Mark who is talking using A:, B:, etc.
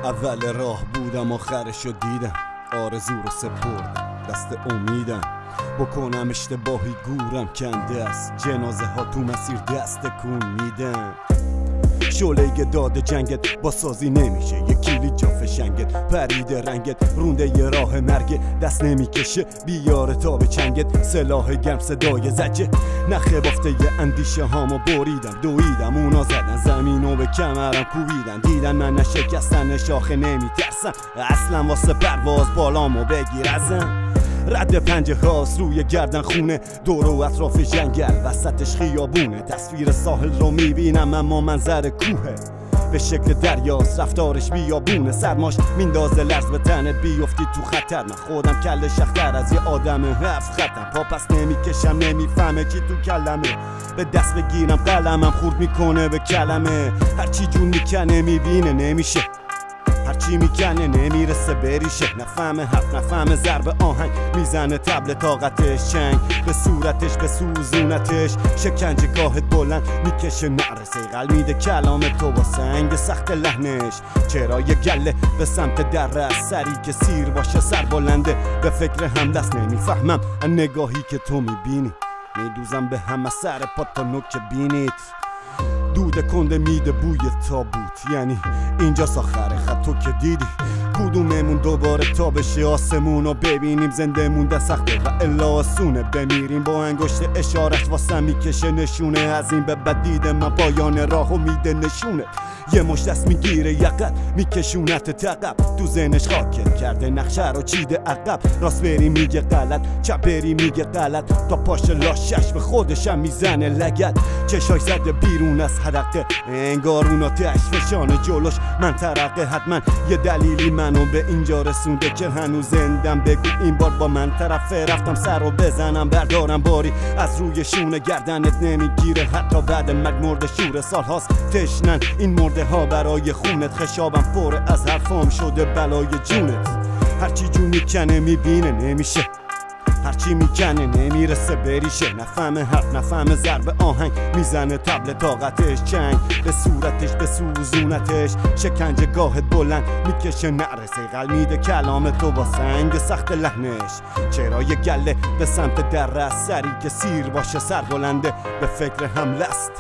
A: اول راه بودم آخرشو دیدم، آرزو رو سپردم دست امیدم، بکنم اشتباهی گورم کنده است، جنازه ها تو مسیر دست کون میدم. شعله داد جنگت با سازی نمیشه، یک کلی جا فشنگت پریده رنگت رونده یه راه مرگ، دست نمیکشه بیاره تا به چنگت، سلاح گرم صدای زجه، نخه بافته یه اندیشه هامو بریدم دویدم، اونا زدن زمینو به کمرم کوبیدن، دیدن من نشکستن شاخه نمیترسم، اصلا واسه پرواز بالامو بگیر ازم. رد پنجه هاست روی گردن خونه، دور و اطراف جنگل وسطش خیابونه، تصویر ساحل رو میبینم اما منظر کوهه، به شکل دریاست رفتارش بیابونه، سرماش میندازه لرز به تنت بیفتی تو خطر، من خودم کل شختر از یه آدم هفت خطم، پا پس نمیکشم نمیفهمه چی تو کلمه، به دست بگیرم قلمم خورد میکنه به کلمه، هرچی جون میکنه میبینه نمیشه، هرچی میکنه نمیرسه بریشه، نفهمه حرف نفهمه ضرب آهنگ، میزنه تبل طاقتش چنگ به صورتش به سوزونتش، شکنجه گاهت بلند میکشه نرسه قل میده کلام تو با سنگ سخت لحنش، چرا یه گله به سمت در سری که سیر باشه سر بلنده، به فکر هم دست نمیفهمم نگاهی که تو میبینی، میدوزم به همه سر پا تا نوک بینیت، دود کنده میده بوی تابوت، یعنی اینجاست آخر خط تو که دیدی، کدوممون دوباره تا بشه آسمون رو ببینیم، زنده مونده سخته و الا آسونه، بمیریم با انگشت اشارت واسه میکشه نشونه، از این به بعد دیده من پایان راهو میده نشونه، یه مش دست میگیره یقت میکشونت تقب، تو ذهنش خاکت کرده نقشه رو چیده عقب، راست بری میگه غلط چپ بری میگه غلط، تا پاش لاشش به خودشم میزنه لگت، چشاش زده بیرون از حدقه انگار اونا تشفشانه جلوش من ترقه، حتما یه دلیلی منو به اینجا رسونده که هنوز زندم، بگو این بار با من طرفه، رفتم سر رو بزنم بردارم باری از روی شونه، گردنت نمیگیره حتی بعد مرگ، مرد شور سال هاست تشنن این مرده ها برای خونت، خشابم فوره از حرفام شده بلای جونت، هرچی جون میکنه میبینه نمیشه، هرچی میکنه نمیرسه بریشه، نفهمه حرف نفهمه ضرب آهنگ، میزنه تبل طاقتش چنگ به صورتش به سوزونتش، شکنجه گاهت بلند میکشه نرسه قل میده کلام تو با سنگ سخت لحنش، چرا یه گله به سمت در سری که سیر باشه سر بلنده، به فکر حمله است.